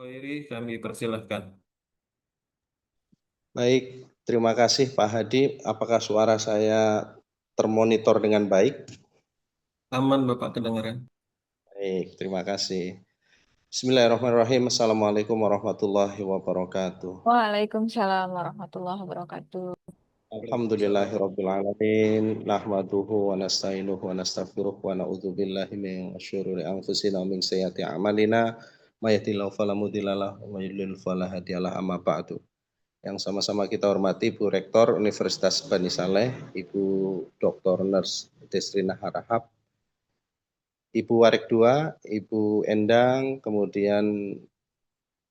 Khairi, kami persilahkan. Baik, terima kasih Pak Hadi. Apakah suara saya termonitor dengan baik? Aman Bapak kedengaran. Baik, terima kasih. Bismillahirrahmanirrahim. Assalamualaikum warahmatullahi wabarakatuh. Waalaikumsalam warahmatullahi wabarakatuh. Alhamdulillahirrabbilalamin. Nahmaduhu wa nasta'inuhu wa nastaghfiruh wa na'udzubillahi min syururi anfusina wa min sayyiati a'malina. May yahdihillahu fala mudhilla lahu wa may yudlil fala hadiyalah, amma ba'du. Yang sama-sama kita hormati Bu Rektor Universitas Bani Saleh, Ibu Dr. Nurse Desrina Harahap, Ibu Warek II, Ibu Endang, kemudian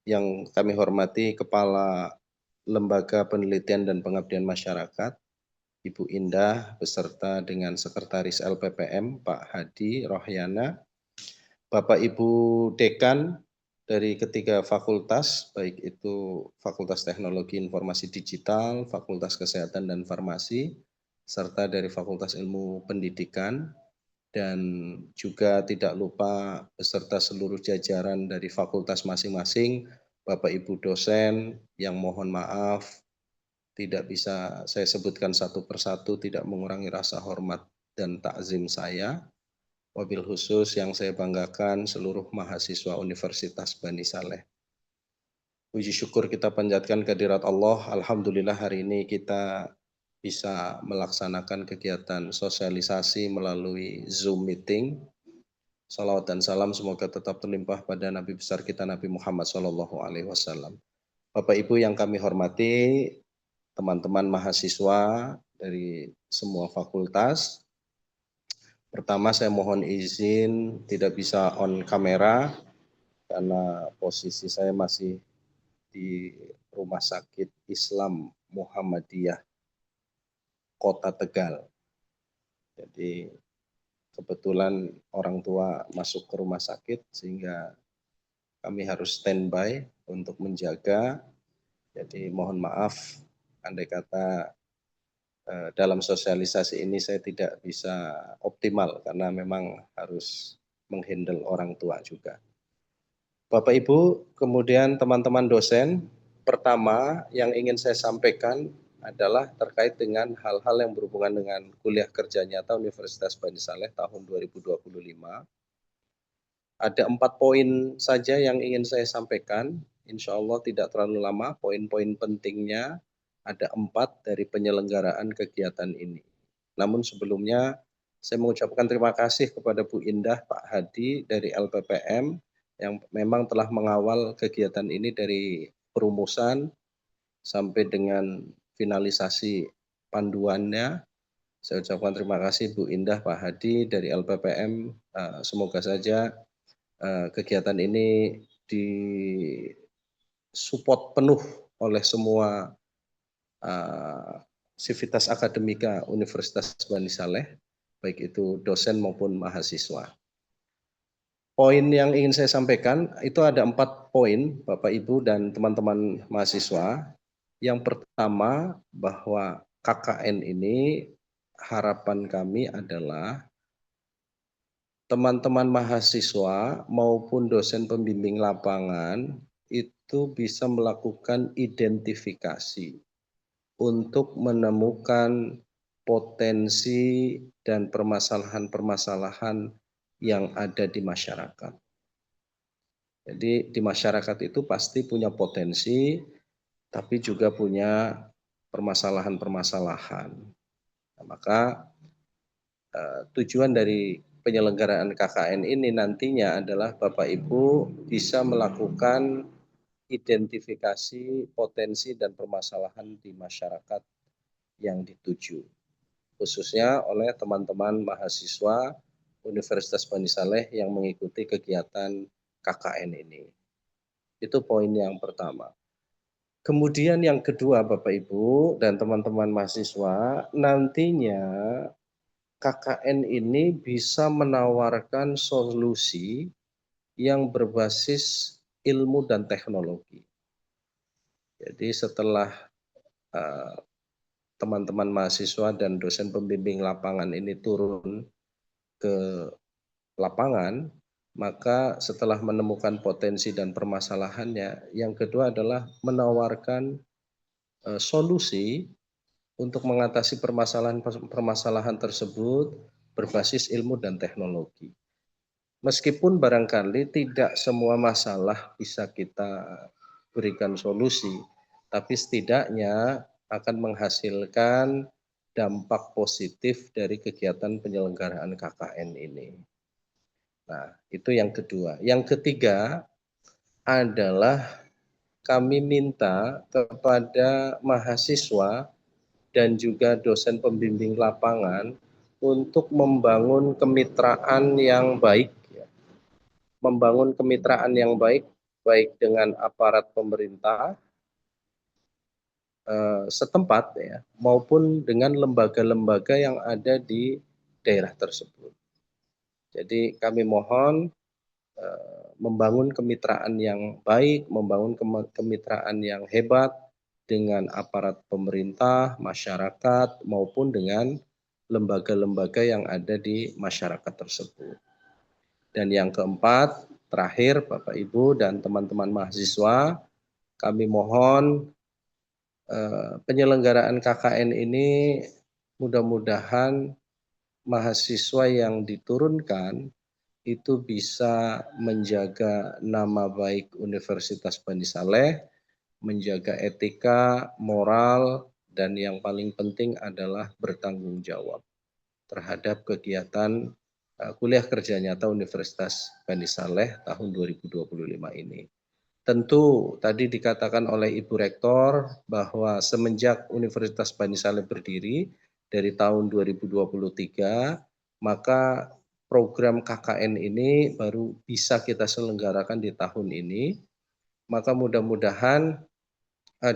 yang kami hormati Kepala Lembaga Penelitian dan Pengabdian Masyarakat, Ibu Indah, beserta dengan Sekretaris LPPM, Pak Hadi Rohyana, Bapak Ibu Dekan dari ketiga fakultas, baik itu Fakultas Teknologi Informasi Digital, Fakultas Kesehatan dan Farmasi, serta dari Fakultas Ilmu Pendidikan, dan juga tidak lupa beserta seluruh jajaran dari fakultas masing-masing, Bapak Ibu dosen yang mohon maaf tidak bisa saya sebutkan satu persatu, tidak mengurangi rasa hormat dan takzim saya. Wabil khusus yang saya banggakan seluruh mahasiswa Universitas Bani Saleh. Puji syukur kita panjatkan kehadirat Allah. Alhamdulillah hari ini kita bisa melaksanakan kegiatan sosialisasi melalui Zoom meeting. Salawat dan salam semoga tetap terlimpah pada Nabi besar kita Nabi Muhammad SAW. Bapak Ibu yang kami hormati, teman-teman mahasiswa dari semua fakultas. Pertama saya mohon izin tidak bisa on kamera karena posisi saya masih di Rumah Sakit Islam Muhammadiyah Kota Tegal. Jadi kebetulan orang tua masuk ke rumah sakit sehingga kami harus standby untuk menjaga. Jadi mohon maaf andai kata dalam sosialisasi ini saya tidak bisa optimal karena memang harus menghandle orang tua juga. Bapak Ibu, kemudian teman-teman dosen, pertama yang ingin saya sampaikan adalah terkait dengan hal-hal yang berhubungan dengan kuliah kerja nyata Universitas Bani Saleh tahun 2025. Ada 4 poin saja yang ingin saya sampaikan, insya Allah tidak terlalu lama, poin-poin pentingnya ada 4 dari penyelenggaraan kegiatan ini. Namun sebelumnya saya mengucapkan terima kasih kepada Bu Indah, Pak Hadi dari LPPM yang memang telah mengawal kegiatan ini dari perumusan sampai dengan finalisasi panduannya. Saya ucapkan terima kasih Bu Indah, Pak Hadi dari LPPM. Semoga saja kegiatan ini disupport penuh oleh semua sivitas akademika Universitas Bani Saleh, baik itu dosen maupun mahasiswa. Poin yang ingin saya sampaikan itu ada 4 poin, Bapak Ibu dan teman-teman mahasiswa. Yang pertama bahwa KKN ini harapan kami adalah teman-teman mahasiswa maupun dosen pembimbing lapangan itu bisa melakukan identifikasi untuk menemukan potensi dan permasalahan-permasalahan yang ada di masyarakat. Jadi di masyarakat itu pasti punya potensi, tapi juga punya permasalahan-permasalahan. Nah, maka tujuan dari penyelenggaraan KKN ini nantinya adalah Bapak Ibu bisa melakukan identifikasi potensi dan permasalahan di masyarakat yang dituju, khususnya oleh teman-teman mahasiswa Universitas Bani Saleh yang mengikuti kegiatan KKN ini. Itu poin yang pertama. Kemudian yang kedua Bapak Ibu dan teman-teman mahasiswa, nantinya KKN ini bisa menawarkan solusi yang berbasis ilmu dan teknologi. Jadi setelah teman-teman mahasiswa dan dosen pembimbing lapangan ini turun ke lapangan, Maka setelah menemukan potensi dan permasalahannya, yang kedua adalah menawarkan solusi untuk mengatasi permasalahan tersebut berbasis ilmu dan teknologi. Meskipun barangkali tidak semua masalah bisa kita berikan solusi, tapi setidaknya akan menghasilkan dampak positif dari kegiatan penyelenggaraan KKN ini. Nah, itu yang kedua. Yang ketiga adalah kami minta kepada mahasiswa dan juga dosen pembimbing lapangan untuk membangun kemitraan yang baik, membangun kemitraan yang baik, baik dengan aparat pemerintah setempat ya, maupun dengan lembaga-lembaga yang ada di daerah tersebut. Jadi kami mohon membangun kemitraan yang baik, membangun kemitraan yang hebat dengan aparat pemerintah, masyarakat, maupun dengan lembaga-lembaga yang ada di masyarakat tersebut. Dan yang keempat, terakhir Bapak Ibu dan teman-teman mahasiswa, kami mohon penyelenggaraan KKN ini mudah-mudahan mahasiswa yang diturunkan itu bisa menjaga nama baik Universitas Bani Saleh, menjaga etika, moral, dan yang paling penting adalah bertanggung jawab terhadap kegiatan kuliah kerja nyata Universitas Bani Saleh tahun 2025 ini. Tentu tadi dikatakan oleh Ibu Rektor bahwa semenjak Universitas Bani Saleh berdiri dari tahun 2023, maka program KKN ini baru bisa kita selenggarakan di tahun ini. Maka mudah-mudahan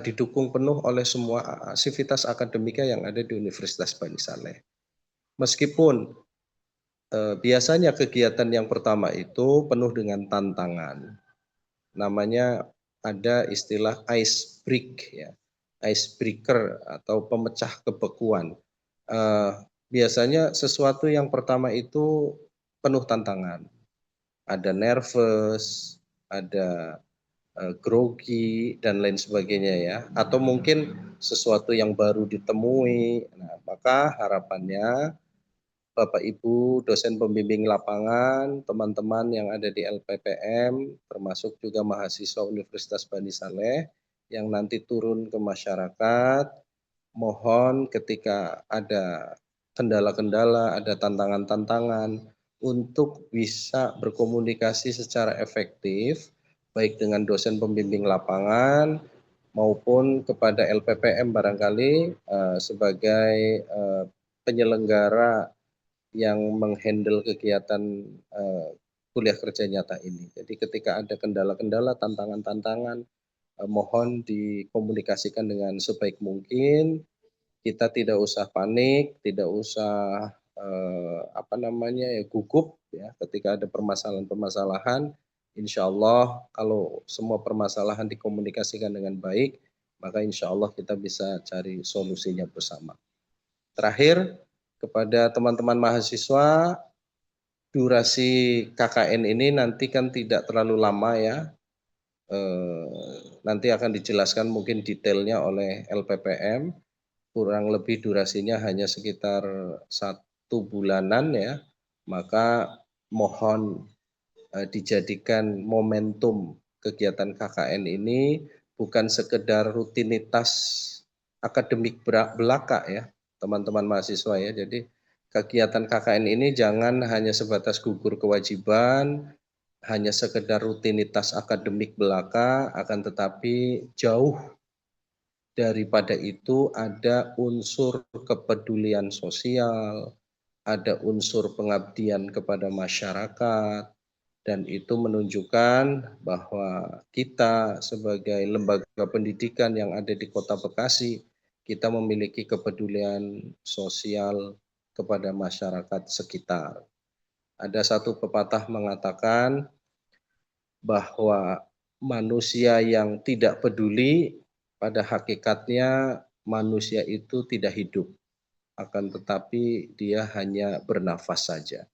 didukung penuh oleh semua aktivitas akademika yang ada di Universitas Bani Saleh. Meskipun biasanya kegiatan yang pertama itu penuh dengan tantangan. Namanya ada istilah ice break ya, ice breaker atau pemecah kebekuan. Biasanya sesuatu yang pertama itu penuh tantangan. Ada nervous, ada grogi dan lain sebagainya ya, atau mungkin sesuatu yang baru ditemui. Nah, maka harapannya Bapak Ibu dosen pembimbing lapangan, teman-teman yang ada di LPPM, termasuk juga mahasiswa Universitas Bani Saleh yang nanti turun ke masyarakat, mohon ketika ada kendala-kendala, ada tantangan-tantangan untuk bisa berkomunikasi secara efektif baik dengan dosen pembimbing lapangan maupun kepada LPPM barangkali sebagai penyelenggara yang menghandle kegiatan kuliah kerja nyata ini. Jadi ketika ada kendala-kendala, tantangan-tantangan, mohon dikomunikasikan dengan sebaik mungkin. Kita tidak usah panik, tidak usah gugup ya ketika ada permasalahan-permasalahan. Insya Allah kalau semua permasalahan dikomunikasikan dengan baik, maka insya Allah kita bisa cari solusinya bersama. Terakhir, kepada teman-teman mahasiswa, durasi KKN ini nanti kan tidak terlalu lama ya. Nanti akan dijelaskan mungkin detailnya oleh LPPM. Kurang lebih durasinya hanya sekitar 1 bulanan ya. Maka mohon dijadikan momentum kegiatan KKN ini bukan sekedar rutinitas akademik belaka ya teman-teman mahasiswa ya. Jadi kegiatan KKN ini jangan hanya sebatas gugur kewajiban, hanya sekedar rutinitas akademik belaka, akan tetapi jauh daripada itu ada unsur kepedulian sosial, ada unsur pengabdian kepada masyarakat, dan itu menunjukkan bahwa kita sebagai lembaga pendidikan yang ada di Kota Bekasi, kita memiliki kepedulian sosial kepada masyarakat sekitar. Ada satu pepatah mengatakan bahwa manusia yang tidak peduli pada hakikatnya manusia itu tidak hidup, akan tetapi dia hanya bernafas saja.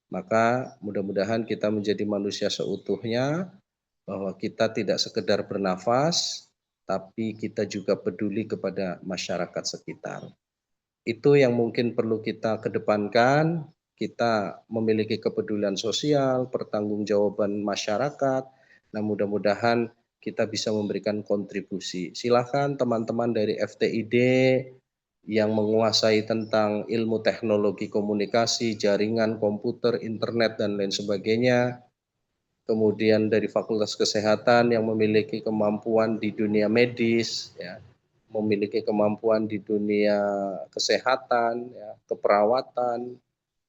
Maka mudah-mudahan kita menjadi manusia seutuhnya, bahwa kita tidak sekedar bernafas, tapi kita juga peduli kepada masyarakat sekitar. Itu yang mungkin perlu kita kedepankan, kita memiliki kepedulian sosial, pertanggungjawaban masyarakat. Nah, mudah-mudahan kita bisa memberikan kontribusi. Silakan teman-teman dari FTID yang menguasai tentang ilmu teknologi komunikasi, jaringan, komputer, internet, dan lain sebagainya. Kemudian dari Fakultas Kesehatan yang memiliki kemampuan di dunia medis, ya, memiliki kemampuan di dunia kesehatan, ya, keperawatan,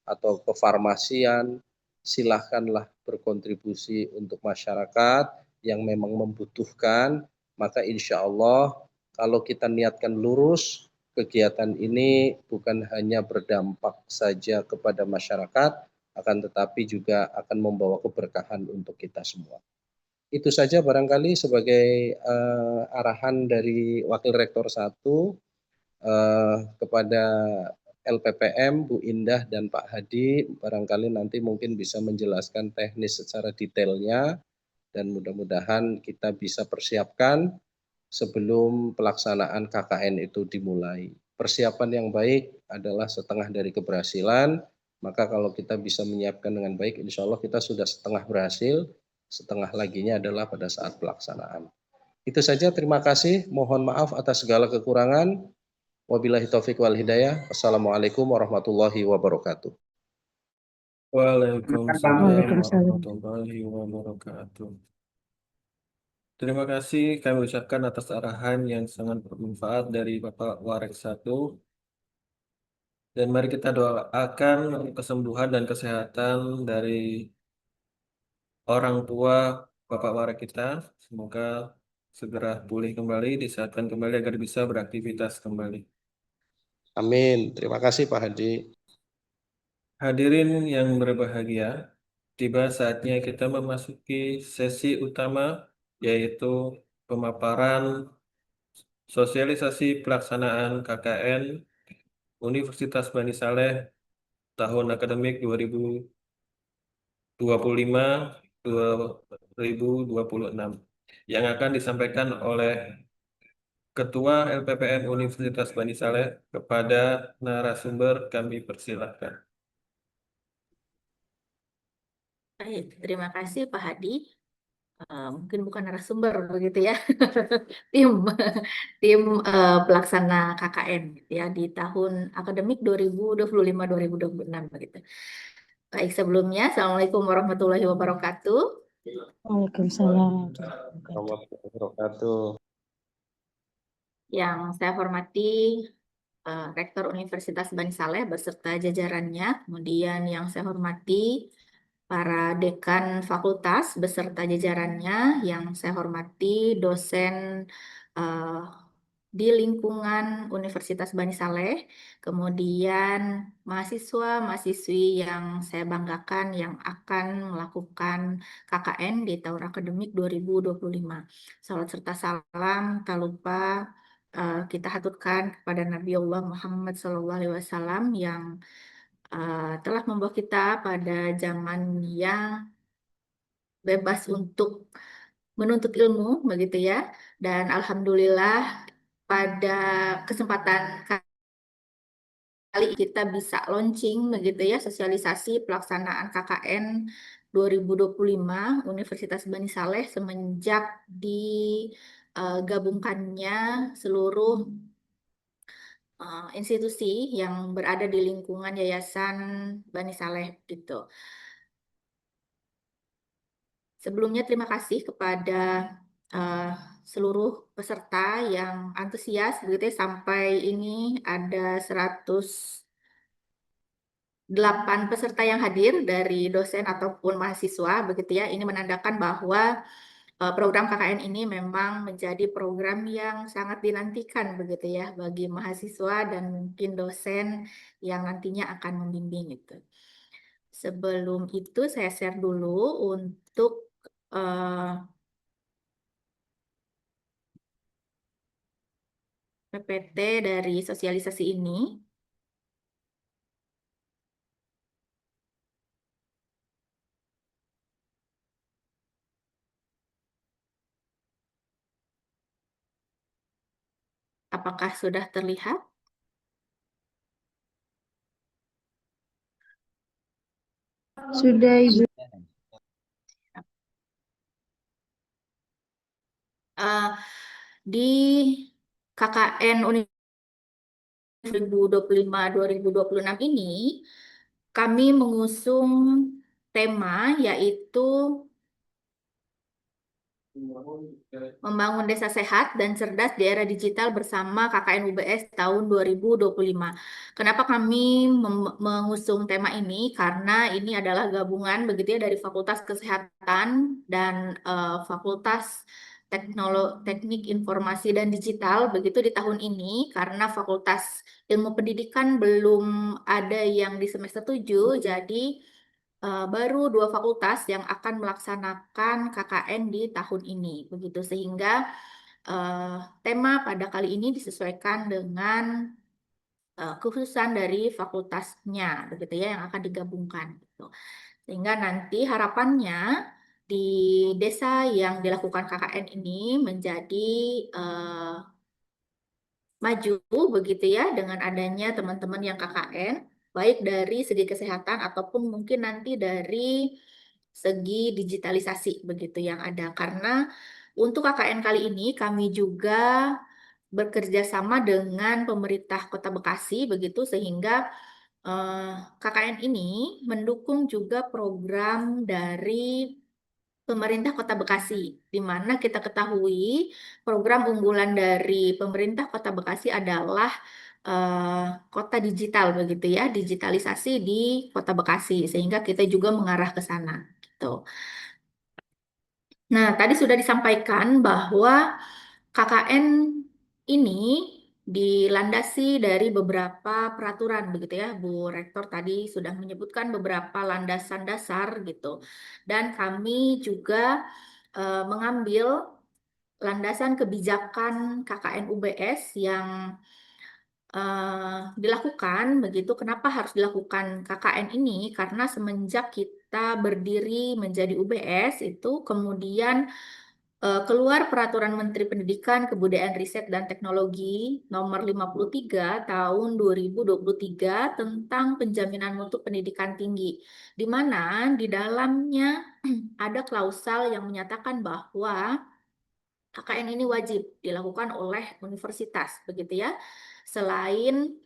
atau kefarmasian, silahkanlah berkontribusi untuk masyarakat yang memang membutuhkan, maka insya Allah kalau kita niatkan lurus, kegiatan ini bukan hanya berdampak saja kepada masyarakat, akan tetapi juga akan membawa keberkahan untuk kita semua. Itu saja barangkali sebagai arahan dari Wakil Rektor 1 kepada LPPM, Bu Indah dan Pak Hadi, barangkali nanti mungkin bisa menjelaskan teknis secara detailnya dan mudah-mudahan kita bisa persiapkan sebelum pelaksanaan KKN itu dimulai. Persiapan yang baik adalah setengah dari keberhasilan, maka kalau kita bisa menyiapkan dengan baik, insya Allah kita sudah setengah berhasil, setengah laginya adalah pada saat pelaksanaan. Itu saja, terima kasih. Mohon maaf atas segala kekurangan. Wabillahi taufik wal hidayah. Wassalamualaikum warahmatullahi wabarakatuh. Waalaikumsalam Waalaikumsalam. warahmatullahi wabarakatuh. Terima kasih kami ucapkan atas arahan yang sangat bermanfaat dari Bapak Warek 1. Dan mari kita doakan kesembuhan dan kesehatan dari orang tua Bapak Warek kita. Semoga segera pulih kembali, disehatkan kembali agar bisa beraktivitas kembali. Amin. Terima kasih Pak Hadi. Hadirin yang berbahagia, tiba saatnya kita memasuki sesi utama, yaitu pemaparan sosialisasi pelaksanaan KKN Universitas Bani Saleh tahun akademik 2025-2026 yang akan disampaikan oleh Ketua LPPM Universitas Bani Saleh. Kepada narasumber kami persilahkan. Baik, terima kasih Pak Hadi. Mungkin bukan narasumber begitu ya, tim tim pelaksana KKN gitu ya di tahun akademik 2025-2026 begitu. Baik, sebelumnya Assalamualaikum warahmatullahi wabarakatuh. Waalaikumsalam. Warahmatullahi wabarakatuh. Yang saya hormati Rektor Universitas Bani Saleh beserta jajarannya, kemudian yang saya hormati para dekan fakultas beserta jajarannya, yang saya hormati dosen eh, di lingkungan Universitas Bani Saleh, kemudian mahasiswa-mahasiswi yang saya banggakan yang akan melakukan KKN di tahun akademik 2025. Salam serta salam tak lupa kita haturkan kepada Nabi Allah Muhammad SAW yang telah membawa kita pada zaman yang bebas untuk menuntut ilmu begitu ya, dan alhamdulillah pada kesempatan kali kita bisa launching begitu ya sosialisasi pelaksanaan KKN 2025 Universitas Bani Saleh semenjak digabungkannya seluruh institusi yang berada di lingkungan Yayasan Bani Saleh gitu. Sebelumnya terima kasih kepada uh, seluruh peserta yang antusias begitu ya, sampai ini ada 108 peserta yang hadir dari dosen ataupun mahasiswa begitu ya. Ini menandakan bahwa program KKN ini memang menjadi program yang sangat dinantikan begitu ya bagi mahasiswa dan mungkin dosen yang nantinya akan membimbing itu. Sebelum itu saya share dulu untuk PPT dari sosialisasi ini. Apakah sudah terlihat? Sudah, Ibu. Di KKN Universitas 2025-2026 ini, kami mengusung tema yaitu membangun desa sehat dan cerdas di era digital bersama KKN UBS tahun 2025. Kenapa kami mengusung tema ini? Karena ini adalah gabungan begitu ya dari Fakultas Kesehatan dan Fakultas Teknik Informasi dan Digital begitu di tahun ini, karena Fakultas Ilmu Pendidikan belum ada yang di semester 7, jadi baru 2 fakultas yang akan melaksanakan KKN di tahun ini, begitu sehingga tema pada kali ini disesuaikan dengan kekhususan dari fakultasnya, begitu ya, yang akan digabungkan, gitu. Sehingga nanti harapannya di desa yang dilakukan KKN ini menjadi maju, begitu ya, dengan adanya teman-teman yang KKN, baik dari segi kesehatan ataupun mungkin nanti dari segi digitalisasi begitu yang ada. Karena untuk KKN kali ini kami juga bekerja sama dengan pemerintah Kota Bekasi begitu, sehingga KKN ini mendukung juga program dari pemerintah Kota Bekasi, di mana kita ketahui program unggulan dari pemerintah Kota Bekasi adalah kota digital begitu ya, digitalisasi di Kota Bekasi, sehingga kita juga mengarah ke sana gitu. Nah, tadi sudah disampaikan bahwa KKN ini dilandasi dari beberapa peraturan begitu ya. Bu Rektor tadi sudah menyebutkan beberapa landasan dasar gitu. Dan kami juga mengambil landasan kebijakan KKN UBS yang dilakukan begitu. Kenapa harus dilakukan KKN ini? Karena semenjak kita berdiri menjadi UBS itu kemudian keluar Peraturan Menteri Pendidikan, Kebudayaan, Riset, dan Teknologi Nomor 53 Tahun 2023 tentang penjaminan mutu pendidikan tinggi, di mana di dalamnya ada klausal yang menyatakan bahwa KKN ini wajib dilakukan oleh universitas, begitu ya, selain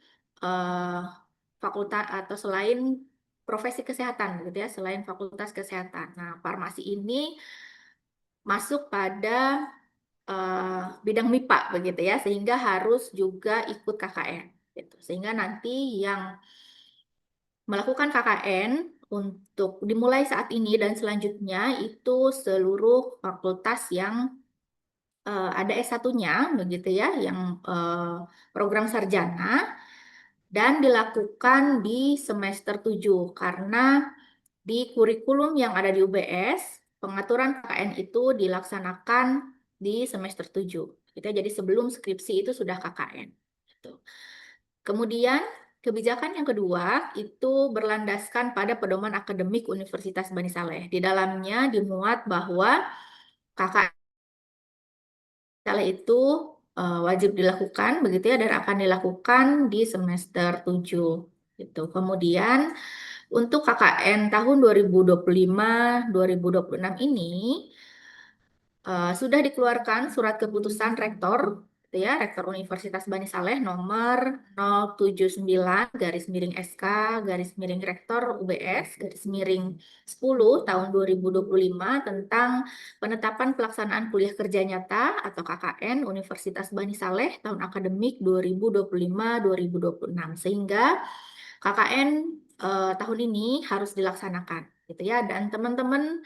fakultas atau selain profesi kesehatan, begitu ya, selain fakultas kesehatan. Nah, farmasi ini masuk pada bidang MIPA begitu ya, sehingga harus juga ikut KKN gitu. Sehingga nanti yang melakukan KKN untuk dimulai saat ini dan selanjutnya itu seluruh fakultas yang ada S1-nya begitu ya, yang program sarjana, dan dilakukan di semester 7 karena di kurikulum yang ada di UBS pengaturan KKN itu dilaksanakan di semester 7. Gitu. Jadi sebelum skripsi itu sudah KKN. Gitu. Kemudian kebijakan yang kedua itu berlandaskan pada pedoman akademik Universitas Bani Saleh. Di dalamnya dimuat bahwa KKN itu wajib dilakukan begitu ya, dan akan dilakukan di semester 7. Gitu. Kemudian untuk KKN tahun 2025-2026 ini sudah dikeluarkan surat keputusan rektor, gitu ya, Rektor Universitas Bani Saleh nomor 079-SK-Rektor UBS-10 tahun 2025 tentang penetapan pelaksanaan kuliah kerja nyata atau KKN Universitas Bani Saleh tahun akademik 2025-2026, sehingga KKN tahun ini harus dilaksanakan gitu ya, dan teman-teman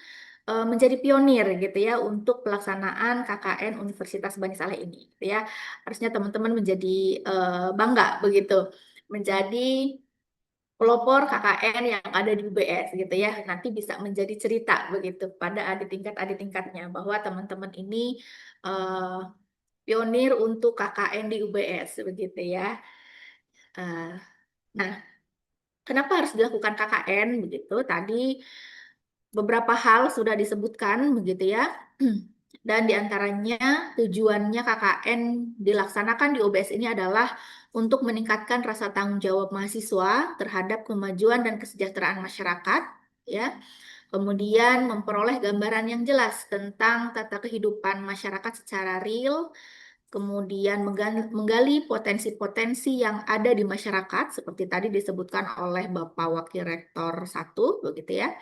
menjadi pionir gitu ya untuk pelaksanaan KKN Universitas Bani Saleh ini gitu ya. Harusnya teman-teman menjadi bangga begitu, menjadi pelopor KKN yang ada di UBS gitu ya. Nanti bisa menjadi cerita begitu pada adik tingkatnya bahwa teman-teman ini pionir untuk KKN di UBS begitu ya. Nah, kenapa harus dilakukan KKN begitu? Tadi beberapa hal sudah disebutkan begitu ya. Dan diantaranya tujuannya KKN dilaksanakan di UBS ini adalah untuk meningkatkan rasa tanggung jawab mahasiswa terhadap kemajuan dan kesejahteraan masyarakat, ya. Kemudian memperoleh gambaran yang jelas tentang tata kehidupan masyarakat secara real, kemudian menggali potensi-potensi yang ada di masyarakat, seperti tadi disebutkan oleh Bapak Wakil Rektor 1, begitu ya.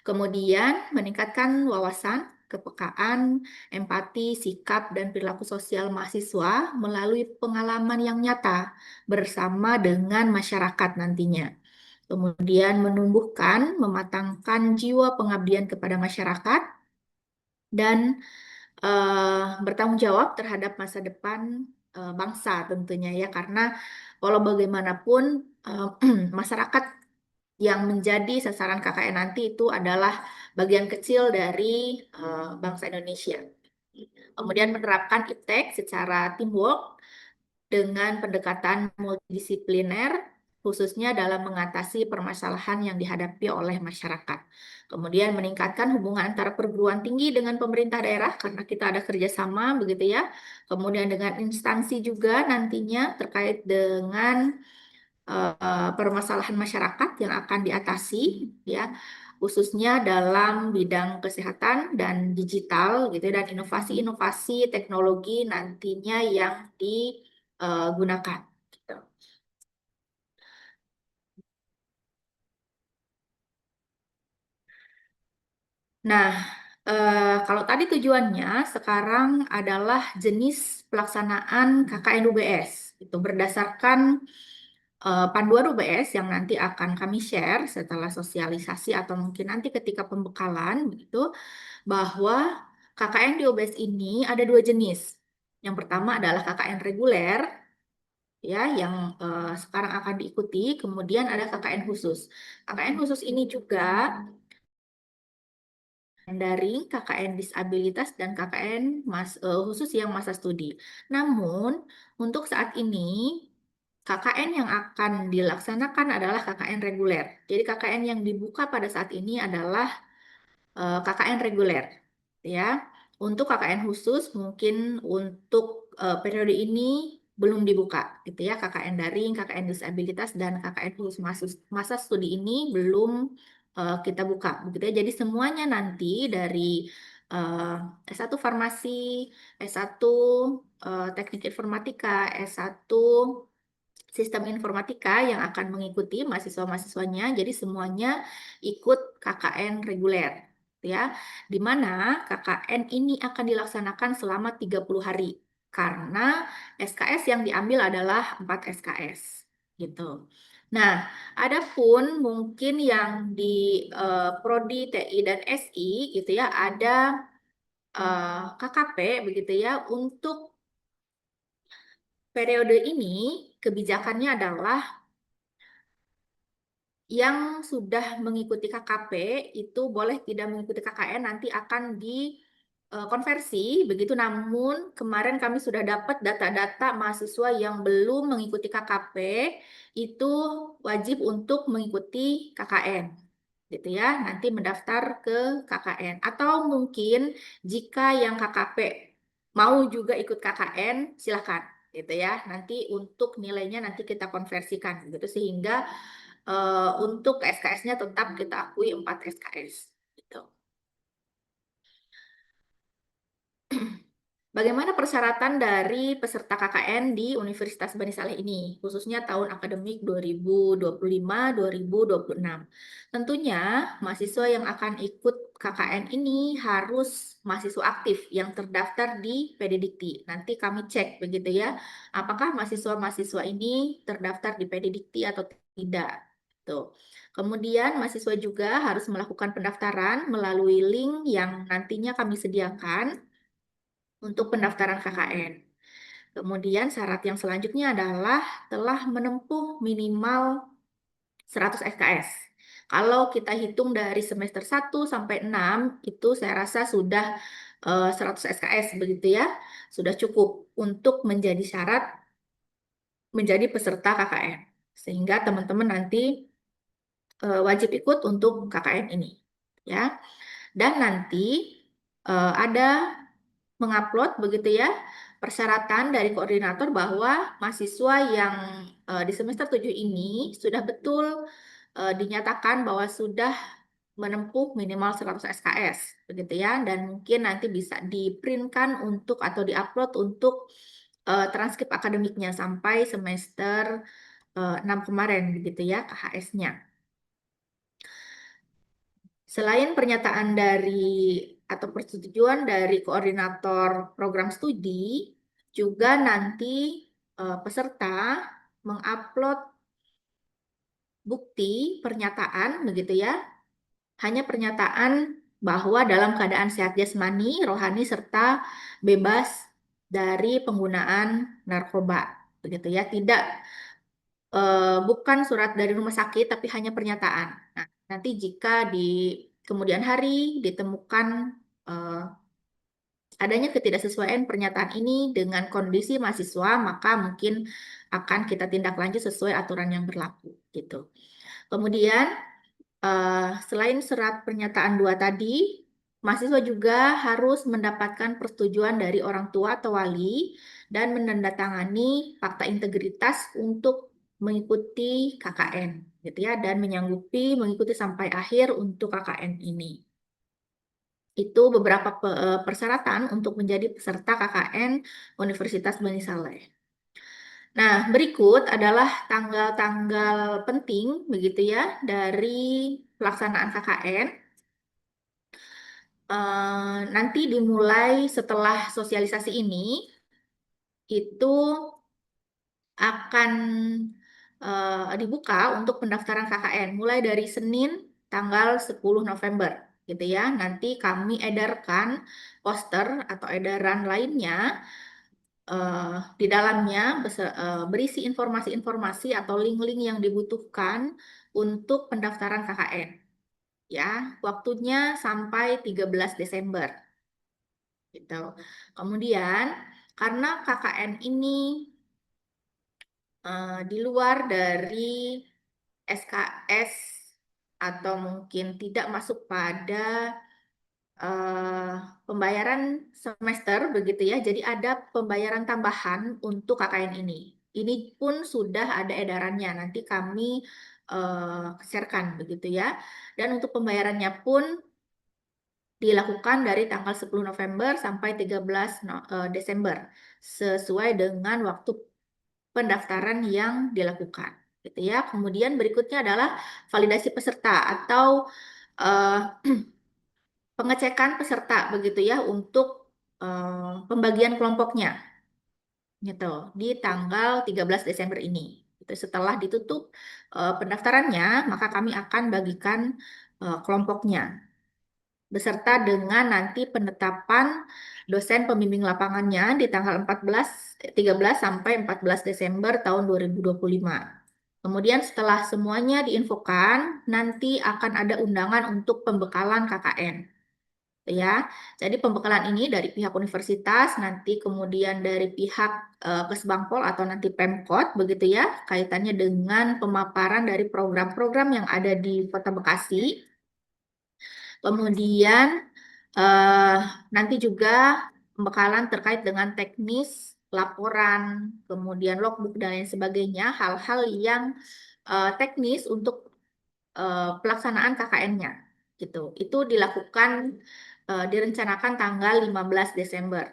Kemudian meningkatkan wawasan, kepekaan, empati, sikap, dan perilaku sosial mahasiswa melalui pengalaman yang nyata bersama dengan masyarakat nantinya. Kemudian menumbuhkan, mematangkan jiwa pengabdian kepada masyarakat, dan bertanggung jawab terhadap masa depan bangsa tentunya ya, karena walau bagaimanapun masyarakat yang menjadi sasaran KKN nanti itu adalah bagian kecil dari bangsa Indonesia. Kemudian menerapkan iptek secara teamwork dengan pendekatan multidisipliner, khususnya dalam mengatasi permasalahan yang dihadapi oleh masyarakat. Kemudian meningkatkan hubungan antara perguruan tinggi dengan pemerintah daerah, karena kita ada kerjasama, begitu ya. Kemudian dengan instansi juga nantinya terkait dengan permasalahan masyarakat yang akan diatasi, ya, khususnya dalam bidang kesehatan dan digital, gitu, dan inovasi-inovasi teknologi nantinya yang digunakan. Gitu. Nah, kalau tadi tujuannya, sekarang adalah jenis pelaksanaan KKN UBS. Itu berdasarkan panduan UBS yang nanti akan kami share setelah sosialisasi atau mungkin nanti ketika pembekalan, begitu, bahwa KKN di UBS ini ada dua jenis. Yang pertama adalah KKN reguler, ya, yang sekarang akan diikuti. Kemudian ada KKN khusus. KKN khusus ini juga daring, KKN disabilitas, dan KKN khusus yang masa studi. Namun, untuk saat ini, KKN yang akan dilaksanakan adalah KKN reguler. Jadi KKN yang dibuka pada saat ini adalah KKN reguler, ya. Untuk KKN khusus mungkin untuk periode ini belum dibuka, gitu ya. KKN daring, KKN disabilitas, dan KKN khusus masa studi ini belum kita buka, begitu ya. Jadi semuanya nanti dari S1 Farmasi, S1 Teknik Informatika, S1 Sistem Informatika yang akan mengikuti mahasiswa-mahasiswanya. Jadi semuanya ikut KKN reguler, ya. Di mana KKN ini akan dilaksanakan selama 30 hari karena SKS yang diambil adalah 4 SKS, gitu. Nah, adapun mungkin yang di Prodi, TI, dan SI, gitu ya, ada KKP, begitu ya. Untuk periode ini kebijakannya adalah yang sudah mengikuti KKP itu boleh tidak mengikuti KKN, nanti akan dikonversi, begitu. Namun kemarin kami sudah dapat data-data mahasiswa yang belum mengikuti KKP itu wajib untuk mengikuti KKN, gitu ya. Nanti mendaftar ke KKN, atau mungkin jika yang KKP mau juga ikut KKN, silakan, gitu ya. Nanti untuk nilainya nanti kita konversikan, gitu, sehingga untuk SKS-nya tetap kita akui 4 SKS, gitu. Bagaimana persyaratan dari peserta KKN di Universitas Bani Saleh ini, khususnya tahun akademik 2025-2026? Tentunya mahasiswa yang akan ikut KKN ini harus mahasiswa aktif yang terdaftar di PDDikti. Nanti kami cek, begitu ya, apakah mahasiswa-mahasiswa ini terdaftar di PDDikti atau tidak. Tuh. Kemudian mahasiswa juga harus melakukan pendaftaran melalui link yang nantinya kami sediakan untuk pendaftaran KKN. Kemudian syarat yang selanjutnya adalah telah menempuh minimal 100 SKS. Kalau kita hitung dari semester 1 sampai 6, itu saya rasa sudah 100 SKS, begitu ya. Sudah cukup untuk menjadi syarat menjadi peserta KKN. Sehingga teman-teman nanti wajib ikut untuk KKN ini, ya. Dan nanti ada mengupload begitu ya persyaratan dari koordinator bahwa mahasiswa yang di semester 7 ini sudah betul dinyatakan bahwa sudah menempuh minimal 100 SKS begitu ya, dan mungkin nanti bisa di-printkan untuk atau diupload untuk transkrip akademiknya sampai semester 6 kemarin begitu ya KHS-nya. Selain pernyataan dari atau persetujuan dari koordinator program studi, juga nanti peserta mengupload bukti pernyataan begitu ya, hanya pernyataan bahwa dalam keadaan sehat jasmani, rohani, serta bebas dari penggunaan narkoba begitu ya, tidak bukan surat dari rumah sakit tapi hanya pernyataan. Nah, nanti jika di kemudian hari ditemukan adanya ketidaksesuaian pernyataan ini dengan kondisi mahasiswa, maka mungkin akan kita tindak lanjut sesuai aturan yang berlaku gitu. Kemudian selain surat pernyataan 2 tadi, mahasiswa juga harus mendapatkan persetujuan dari orang tua atau wali dan menandatangani fakta integritas untuk mengikuti KKN gitu ya, dan menyanggupi mengikuti sampai akhir untuk KKN ini. Itu beberapa persyaratan untuk menjadi peserta KKN Universitas Bani Saleh. Nah, berikut adalah tanggal-tanggal penting begitu ya dari pelaksanaan KKN. Nanti dimulai setelah sosialisasi ini itu akan dibuka untuk pendaftaran KKN mulai dari Senin tanggal 10 November gitu ya. Nanti kami edarkan poster atau edaran lainnya di dalamnya berisi informasi-informasi atau link-link yang dibutuhkan untuk pendaftaran KKN. Ya, waktunya sampai 13 Desember. Gitu. Kemudian karena KKN ini di luar dari SKS atau mungkin tidak masuk pada pembayaran semester begitu ya. Jadi ada pembayaran tambahan untuk KKN ini. Ini pun sudah ada edarannya. Nanti kami sharekan begitu ya. Dan untuk pembayarannya pun dilakukan dari tanggal 10 November sampai 13 Desember sesuai dengan waktu pendaftaran yang dilakukan gitu ya. Kemudian berikutnya adalah validasi peserta atau pengecekan peserta begitu ya untuk pembagian kelompoknya gitu di tanggal 13 Desember ini. Itu setelah ditutup pendaftarannya, maka kami akan bagikan kelompoknya beserta dengan nanti penetapan dosen pembimbing lapangannya di tanggal 13 sampai 14 Desember tahun 2025. Kemudian setelah semuanya diinfokan, nanti akan ada undangan untuk pembekalan KKN. Ya, jadi pembekalan ini dari pihak universitas, nanti kemudian dari pihak Kesbangpol atau nanti Pemkot, begitu ya, kaitannya dengan pemaparan dari program-program yang ada di Kota Bekasi. Kemudian nanti juga pembekalan terkait dengan teknis laporan, kemudian logbook dan lain sebagainya, hal-hal yang teknis untuk pelaksanaan KKN-nya gitu. Itu dilakukan direncanakan tanggal 15 Desember.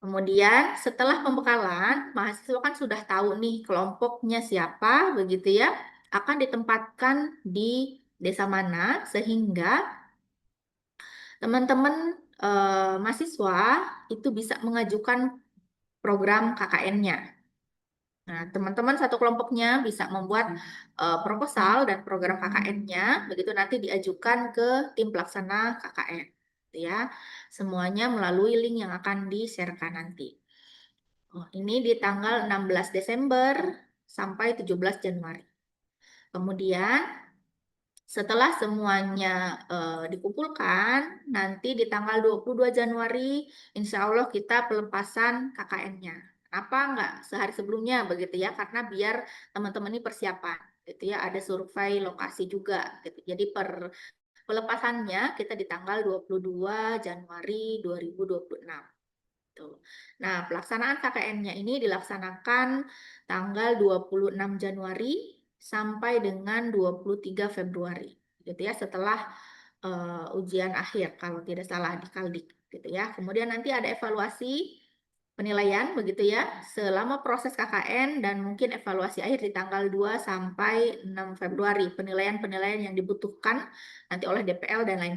Kemudian setelah pembekalan, mahasiswa kan sudah tahu nih kelompoknya siapa begitu ya, akan ditempatkan di desa mana sehingga teman-teman mahasiswa itu bisa mengajukan program KKN-nya. Nah, teman-teman satu kelompoknya bisa membuat proposal dan program KKN-nya, begitu nanti diajukan ke tim pelaksana KKN. Gitu ya. Semuanya melalui link yang akan di-sharekan nanti. Ini di tanggal 16 Desember sampai 17 Januari. Kemudian setelah semuanya dikumpulkan, nanti di tanggal 22 Januari, insya Allah kita pelepasan KKN-nya. Kenapa nggak sehari sebelumnya begitu ya? Karena biar teman-teman ini persiapan, gitu ya. Ada survei lokasi juga, gitu. Jadi pelepasannya kita di tanggal 22 Januari 2026. Gitu. Nah, pelaksanaan KKN-nya ini dilaksanakan tanggal 26 Januari sampai dengan 23 Februari, gitu ya, setelah ujian akhir kalau tidak salah di Kaldik, gitu ya. Kemudian nanti ada evaluasi penilaian, begitu ya, selama proses KKN dan mungkin evaluasi akhir di tanggal 2 sampai 6 Februari, penilaian-penilaian yang dibutuhkan nanti oleh DPL dan lain